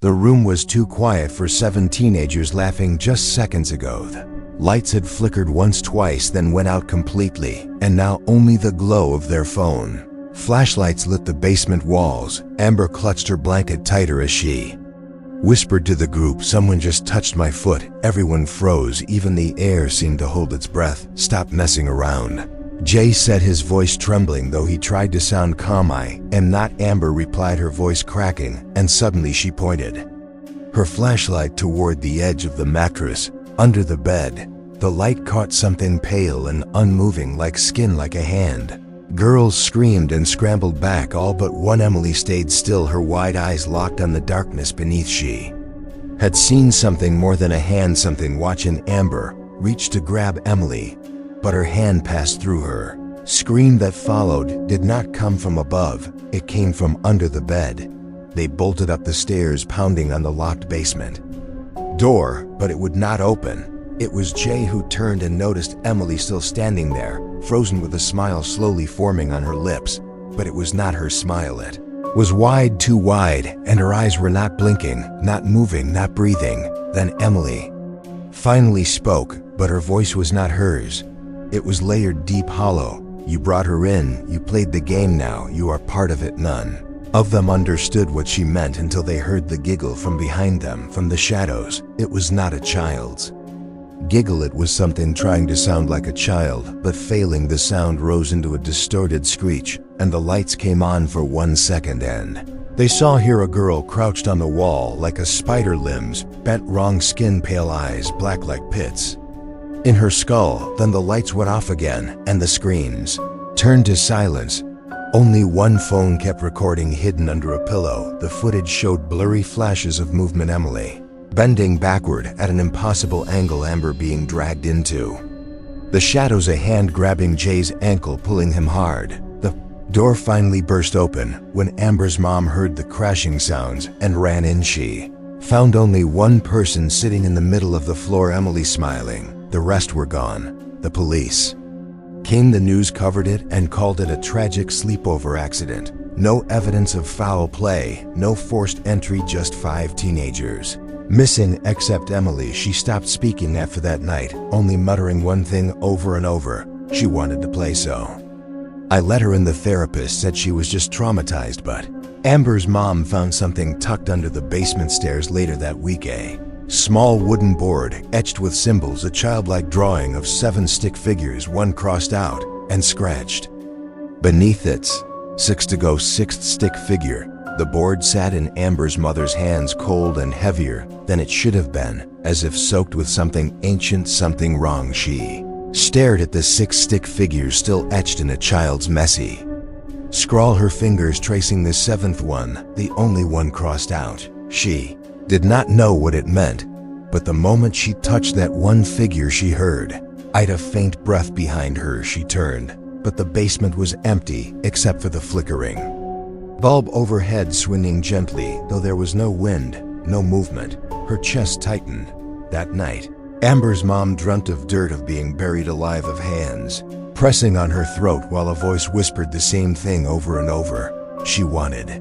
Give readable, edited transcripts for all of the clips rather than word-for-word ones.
The room was too quiet for 7 teenagers laughing just seconds ago. The lights had flickered once, twice, then went out completely, and now only the glow of their phone. Flashlights lit the basement walls. Amber clutched her blanket tighter as she whispered to the group, "Someone just touched my foot." Everyone froze, even the air seemed to hold its breath. "Stop messing around," Jay said, his voice trembling, though he tried to sound calm. "I am not." Amber replied, her voice cracking, and suddenly she pointed her flashlight toward the edge of the mattress, under the bed. The light caught something pale and unmoving, like skin, like a hand. Girls screamed and scrambled back, all but one. Emily stayed still, her wide eyes locked on the darkness beneath. She had seen something more than a hand, something watching. Amber reached to grab Emily, but her hand passed through her. Scream that followed did not come from above, it came from under the bed. They bolted up the stairs, pounding on the locked basement door, but it would not open. It was Jay who turned and noticed Emily still standing there, frozen, with a smile slowly forming on her lips. But it was not her smile. It was wide, too wide, and her eyes were not blinking, not moving, not breathing. Then Emily finally spoke, but her voice was not hers. It was layered, deep, hollow. "You brought her in, you played the game, now you are part of it." None of them understood what she meant until they heard the giggle from behind them, from the shadows. It was not a child's giggle, it was something trying to sound like a child, but failing. The sound rose into a distorted screech, and the lights came on for 1 second, and they saw here a girl crouched on the wall, like a spider, limbs bent wrong, skin, pale eyes, black like pits in her skull. Then the lights went off again, and the screams turned to silence. Only one phone kept recording, hidden under a pillow. The footage showed blurry flashes of movement: Emily bending backward at an impossible angle, Amber being dragged into the shadows, a hand grabbing Jay's ankle, pulling him hard. The door finally burst open when Amber's mom heard the crashing sounds and ran in. She found only one person sitting in the middle of the floor, Emily, smiling. The rest were gone. The police came. The news covered it and called it a tragic sleepover accident. No evidence of foul play, no forced entry, just 5 teenagers missing, except Emily. She stopped speaking after that night, only muttering one thing over and over: she wanted to play. "So I let her in." The therapist said she was just traumatized, but Amber's mom found something tucked under the basement stairs later that week: a small wooden board etched with symbols, a childlike drawing of 7 stick figures, one crossed out and scratched. Beneath its 6 to go 6th stick figure, the board sat in Amber's mother's hands, cold and heavier than it should have been, as if soaked with something ancient, something wrong. She stared at the 6 stick figures, still etched in a child's messy scrawl, her fingers tracing the 7th one, the only one crossed out. She did not know what it meant, but the moment she touched that one figure, she heard a faint breath behind her. She turned, but the basement was empty except for the flickering bulb overhead, swinging gently, though there was no wind, no movement. Her chest tightened. That night, Amber's mom dreamt of dirt, of being buried alive, of hands pressing on her throat, while a voice whispered the same thing over and over: she wanted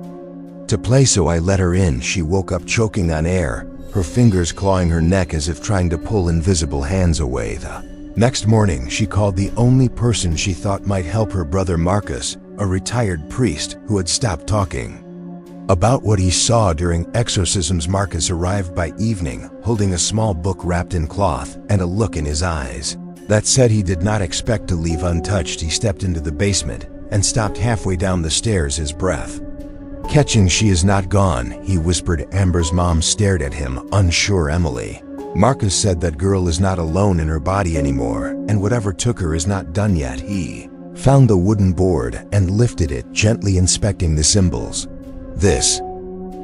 to play, so I let her in. She woke up choking on air, her fingers clawing her neck as if trying to pull invisible hands away. The next morning, she called the only person she thought might help her, brother Marcus, a retired priest who had stopped talking about what he saw during exorcisms. Marcus arrived by evening, holding a small book wrapped in cloth and a look in his eyes that said he did not expect to leave untouched. He stepped into the basement and stopped halfway down the stairs, his breath catching. "She is not gone," he whispered. Amber's mom stared at him, unsure. "Emily," Marcus said, "that girl is not alone in her body anymore, and whatever took her is not done yet." He found the wooden board and lifted it, gently inspecting the symbols. "This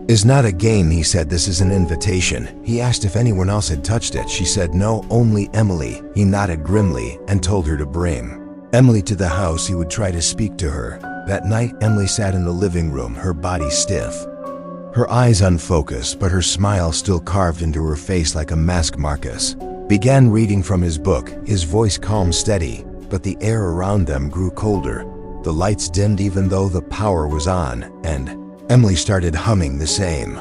is not a game," he said. "This is an invitation." He asked if anyone else had touched it. She said no, only Emily. He nodded grimly and told her to bring Emily to the house. He would try to speak to her. That night, Emily sat in the living room, her body stiff, her eyes unfocused, but her smile still carved into her face like a mask. Marcus began reading from his book, his voice calm, steady, but the air around them grew colder. The lights dimmed even though the power was on, and Emily started humming the same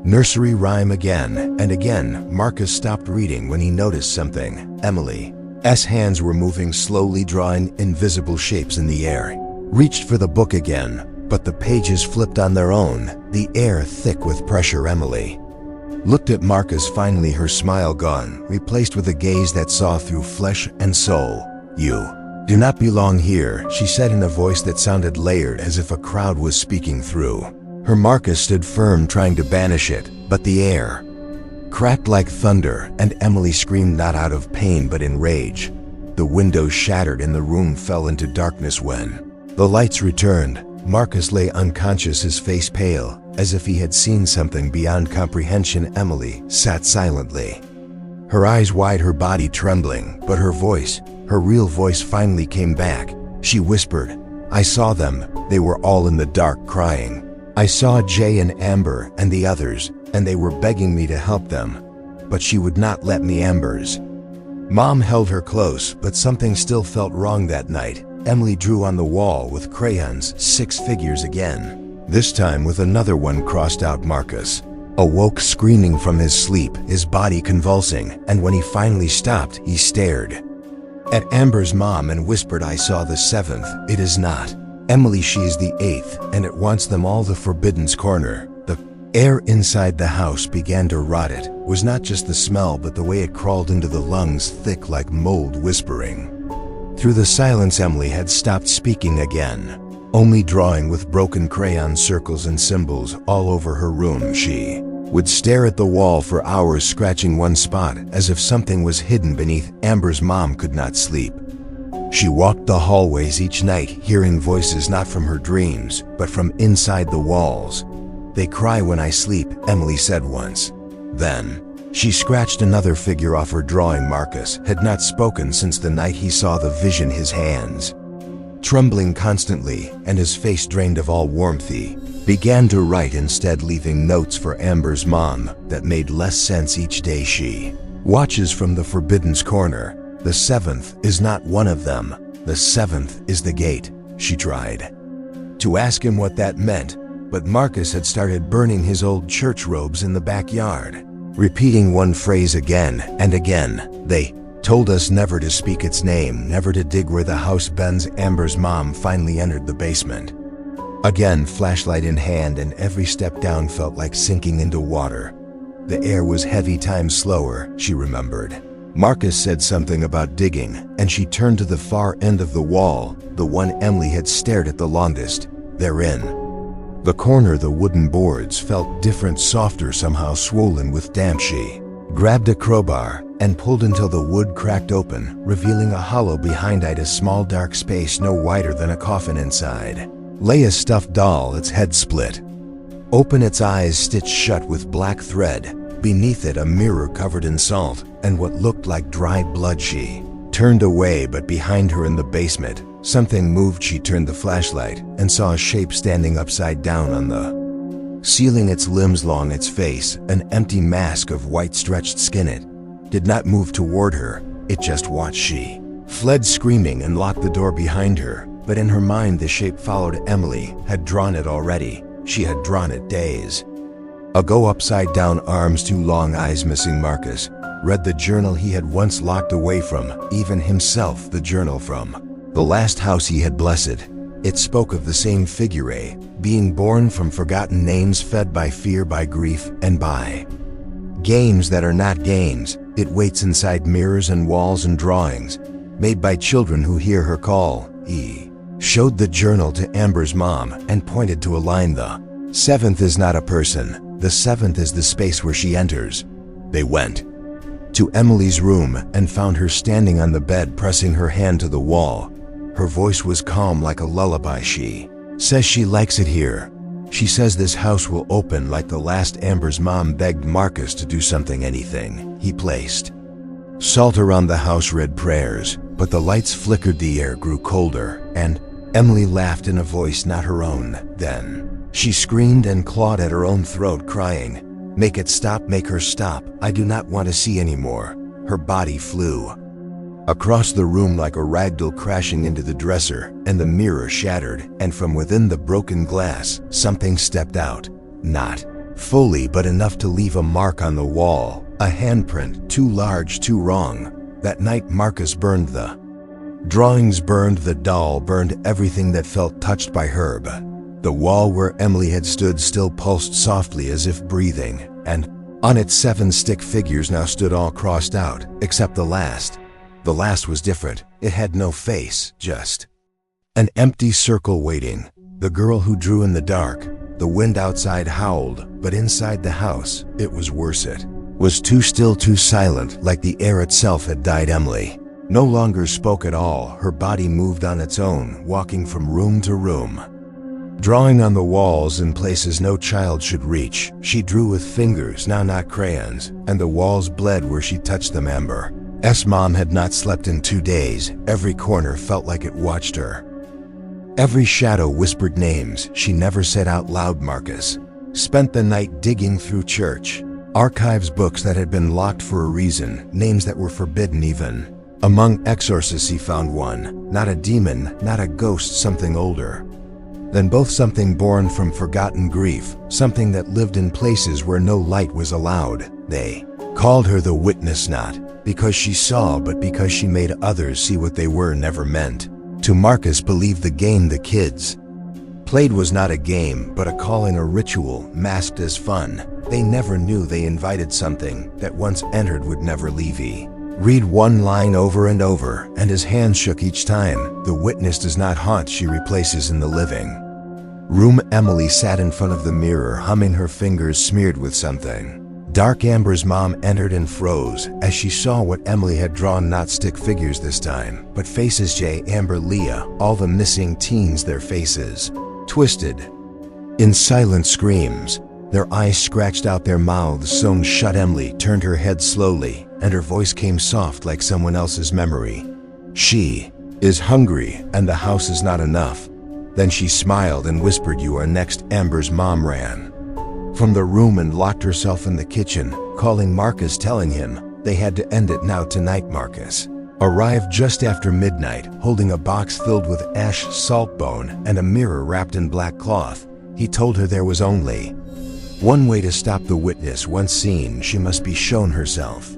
Nursery rhyme again and again. Marcus stopped reading when he noticed something. Emily's hands were moving slowly, drawing invisible shapes in the air. Reached for the book again, but the pages flipped on their own, the air thick with pressure. Emily looked at Marcus, finally, her smile gone, replaced with a gaze that saw through flesh and soul. "You do not belong here," she said in a voice that sounded layered, as if a crowd was speaking through her. Marcus stood firm, trying to banish it, but the air cracked like thunder, and Emily screamed, not out of pain but in rage. The windows shattered and the room fell into darkness. When the lights returned, Marcus lay unconscious, his face pale, as if he had seen something beyond comprehension. Emily sat silently, her eyes wide, her body trembling, but her voice, her real voice, finally came back. She whispered, "I saw them. They were all in the dark, crying. I saw Jay and Amber and the others, and they were begging me to help them. But she would not let me." Amber's mom held her close, but something still felt wrong that night. Emily drew on the wall with crayons 6 figures again, this time with another one crossed out. Marcus awoke screaming from his sleep, his body convulsing, and when he finally stopped, he stared at Amber's mom and whispered, "I saw the 7th. It is not Emily, she is the 8th, and it wants them all." The Forbidden's Corner. The air inside the house began to rot. It was not just the smell, but the way it crawled into the lungs, thick like mold, whispering through the silence. Emily had stopped speaking again, only drawing with broken crayon circles and symbols all over her room. She would stare at the wall for hours, scratching one spot as if something was hidden beneath. Amber's mom could not sleep. She walked the hallways each night, hearing voices not from her dreams, but from inside the walls. "They cry when I sleep," Emily said once. Then she scratched another figure off her drawing. Marcus had not spoken since the night he saw the vision, his hands trembling constantly and his face drained of all warmth. He began to write instead, leaving notes for Amber's mom that made less sense each day. She watches from the Forbidden's Corner. "The 7th is not one of them. The 7th is the gate." She tried to ask him what that meant, but Marcus had started burning his old church robes in the backyard, repeating one phrase again and again. "They told us never to speak its name, never to dig where the house bends." Amber's mom finally entered the basement. Again, flashlight in hand, and every step down felt like sinking into water. The air was heavy, time slower, she remembered. Marcus said something about digging, and she turned to the far end of the wall, the one Emily had stared at the longest. Therein, the corner, the wooden boards felt different, softer, somehow swollen with damp. She grabbed a crowbar and pulled until the wood cracked open, revealing a hollow behind it, a small dark space no wider than a coffin. Inside lay a stuffed doll, its head split open, its eyes stitched shut with black thread. Beneath it, a mirror covered in salt and what looked like dried blood. She turned away, but behind her in the basement, something moved. She turned the flashlight and saw a shape standing upside down on the ceiling, its limbs long, its face an empty mask of white stretched skin. It did not move toward her, it just watched. She fled screaming and locked the door behind her, but in her mind the shape followed. Emily had drawn it already. She had drawn it days ago, upside down, arms too long, eyes missing. Marcus read the journal he had once locked away from even himself, the journal from the last house he had blessed. It spoke of the same figure, a being born from forgotten names, fed by fear, by grief, and by games that are not games. It waits inside mirrors and walls and drawings made by children who hear her call. He showed the journal to Amber's mom and pointed to a line. "The 7th is not a person. The 7th is the space where she enters." They went to Emily's room and found her standing on the bed, pressing her hand to the wall. Her voice was calm like a lullaby. "She says she likes it here. She says this house will open like the last." Amber's mom begged Marcus to do something, anything. He placed salt around the house, read prayers, but the lights flickered, the air grew colder, and Emily laughed in a voice not her own. Then she screamed and clawed at her own throat, crying, "Make it stop, make her stop. I do not want to see anymore." Her body flew across the room like a ragdoll, crashing into the dresser, and the mirror shattered, and from within the broken glass, something stepped out. Not fully but enough to leave a mark on the wall, a handprint too large, too wrong. That night Marcus burned the drawings, burned the doll, burned everything that felt touched by Herb. The wall where Emily had stood still pulsed softly as if breathing, and on it 7 stick figures now stood all crossed out, except the last. The last was different. It had no face, just an empty circle waiting. The girl who drew in the dark. The wind outside howled, but inside the house, it was worse. It was too still, too silent, like the air itself had died. Emily no longer spoke at all. Her body moved on its own, walking from room to room, drawing on the walls in places no child should reach. She drew with fingers, now not crayons, and the walls bled where she touched them. Amber's mom had not slept in 2 days. Every corner felt like it watched her. Every shadow whispered names she never said out loud. Marcus spent the night digging through church archives, books that had been locked for a reason, names that were forbidden. Even among exorcists he found one, not a demon, not a ghost, something older than both, something born from forgotten grief, something that lived in places where no light was allowed. They called her the witness, not because she saw, but because she made others see what they were never meant to. Marcus believed the game the kids played was not a game, but a calling, a ritual, masked as fun. They never knew they invited something that once entered would never leave. He read one line over and over, and his hand shook each time. The witness does not haunt, she replaces in the living room. Emily sat in front of the mirror, humming, her fingers smeared with something dark. Amber's mom entered and froze as she saw what Emily had drawn, not stick figures this time, but faces. Jay, Amber, Leah, all the missing teens, their faces twisted in silent screams, their eyes scratched out, their mouths sewn shut. Emily turned her head slowly, and her voice came soft like someone else's memory. She is hungry, and the house is not enough. Then she smiled and whispered, "You are next." Amber's mom ran from the room and locked herself in the kitchen, calling Marcus, telling him they had to end it now. Tonight Marcus arrived just after midnight, holding a box filled with ash, saltbone, and a mirror wrapped in black cloth. He told her there was only one way to stop the witness. Once seen, she must be shown herself.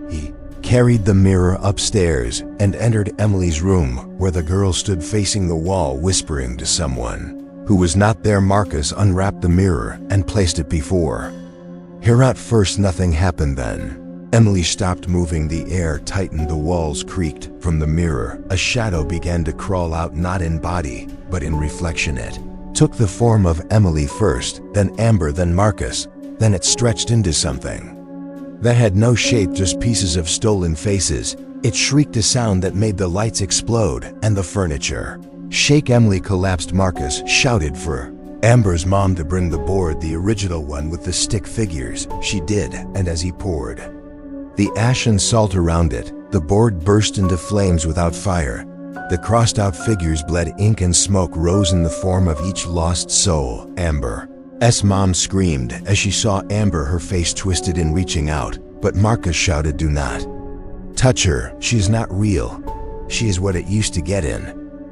He carried the mirror upstairs and entered Emily's room, where the girl stood facing the wall, whispering to someone who was not there. Marcus unwrapped the mirror and placed it before her. At first nothing happened. Then Emily stopped moving, the air tightened, the walls creaked. From the mirror, a shadow began to crawl out, not in body, but in reflection. It took the form of Emily first, then Amber, then Marcus. Then it stretched into something that had no shape, just pieces of stolen faces. It shrieked a sound that made the lights explode and the furniture shake. Emily collapsed. Marcus shouted for Amber's mom to bring the board, the original one with the stick figures. She did, and as he poured the ash and salt around it, the board burst into flames without fire. The crossed-out figures bled. Ink and smoke rose in the form of each lost soul. Amber's mom screamed as she saw Amber, her face twisted in reaching out, but Marcus shouted, "Do not touch her. She is not real. She is what it used to get in."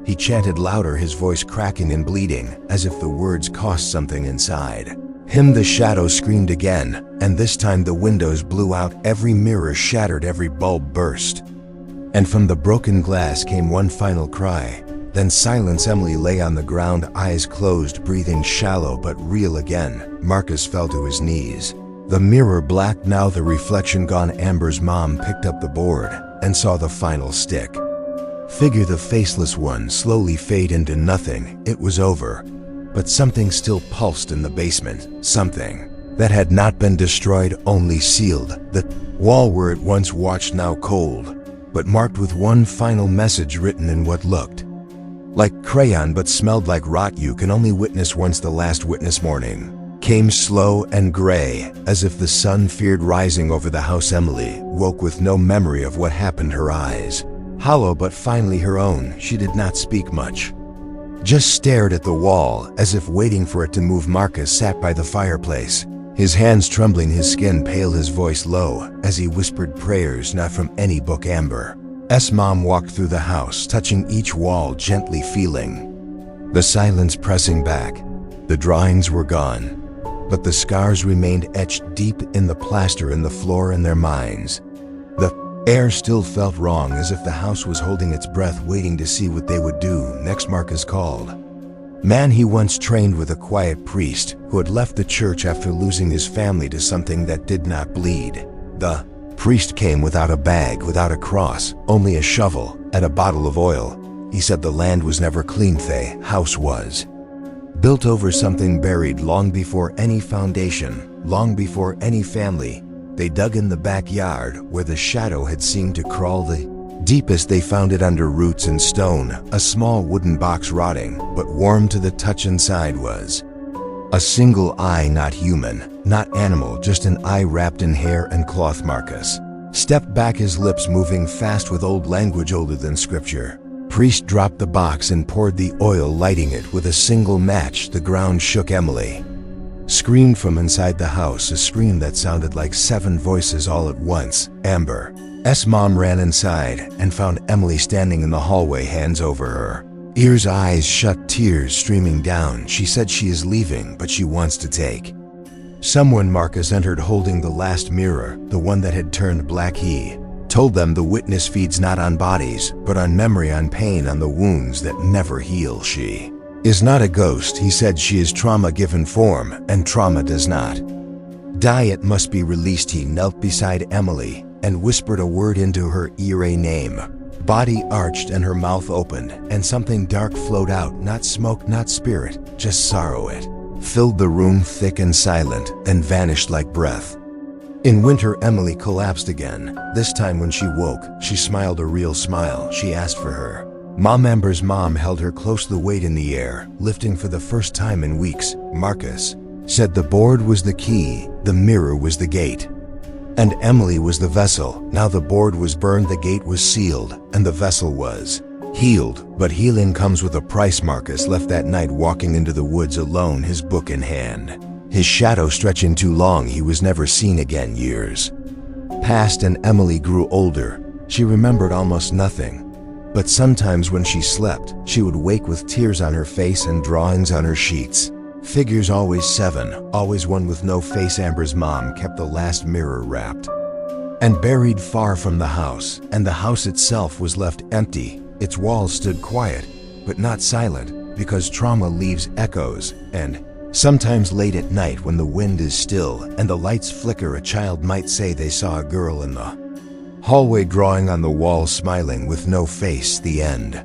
He chanted louder, his voice cracking and bleeding, as if the words cost something inside him. The shadow screamed again, and this time the windows blew out, every mirror shattered, every bulb burst. And from the broken glass came one final cry. Then silence. Emily lay on the ground, eyes closed, breathing shallow but real again. Marcus fell to his knees. The mirror black now, the reflection gone. Amber's mom picked up the board and saw the final stick figure, the faceless one, slowly fade into nothing. It was over. But something still pulsed in the basement, something that had not been destroyed, only sealed. The wall where it once watched, now cold, but marked with one final message written in what looked like crayon but smelled like rot. "You can only witness once." The last witness. Morning came slow and gray, as if the sun feared rising over the house. Emily woke with no memory of what happened, her eyes hollow but finally her own. She did not speak much, just stared at the wall as if waiting for it to move. Marcus sat by the fireplace, his hands trembling, his skin pale, his voice low, as he whispered prayers not from any book. Amber's mom walked through the house, touching each wall, gently feeling the silence pressing back. The drawings were gone. but the scars remained etched deep in the plaster and the floor in their minds. The air still felt wrong, as if the house was holding its breath, waiting to see what they would do next. Marcus called. Man he once trained with a quiet priest who had left the church after losing his family to something that did not bleed. The priest came without a bag, without a cross, only a shovel and a bottle of oil. He said the land was never clean, the house was built over something buried long before any foundation, long before any family. They dug in the backyard where the shadow had seemed to crawl the deepest. They found it under roots and stone, a small wooden box rotting, but warm to the touch. Inside was a single eye, not human, not animal, just an eye wrapped in hair and cloth. Marcus stepped back, his lips moving fast with old language older than scripture. Priest dropped the box and poured the oil, lighting it with a single match. The ground shook. Emily screamed from inside the house, a scream that sounded like 7 voices all at once. Amber's mom ran inside and found Emily standing in the hallway, hands over her ears, eyes shut, tears streaming down. She said she is leaving, but she wants to take someone. Marcus entered holding the last mirror, the one that had turned black. He told them the witness feeds not on bodies, but on memory, on pain, on the wounds that never heal. She is not a ghost, he said. She is trauma given form, and trauma does not die. It must be released. He knelt beside Emily and whispered a word into her ear, a name. Body arched and her mouth opened, and something dark flowed out. Not smoke, not spirit, just sorrow. It filled the room, thick and silent, then vanished like breath. In winter, Emily collapsed again. This time when she woke, she smiled, a real smile. She asked for her mom. Amber's mom held her close, the weight in the air, lifting for the first time in weeks. Marcus said the board was the key, the mirror was the gate, and Emily was the vessel. Now the board was burned, the gate was sealed, and the vessel was healed. But healing comes with a price. Marcus left that night walking into the woods alone, his book in hand. His shadow stretching too long. He was never seen again. Years passed and Emily grew older. She remembered almost nothing. But sometimes when she slept, she would wake with tears on her face and drawings on her sheets. Figures, always 7, always one with no face. Amber's mom kept the last mirror wrapped and buried far from the house, and the house itself was left empty. Its walls stood quiet, but not silent, because trauma leaves echoes. And sometimes late at night, when the wind is still and the lights flicker, a child might say they saw a girl in the hallway, drawing on the wall, smiling with no face. The end.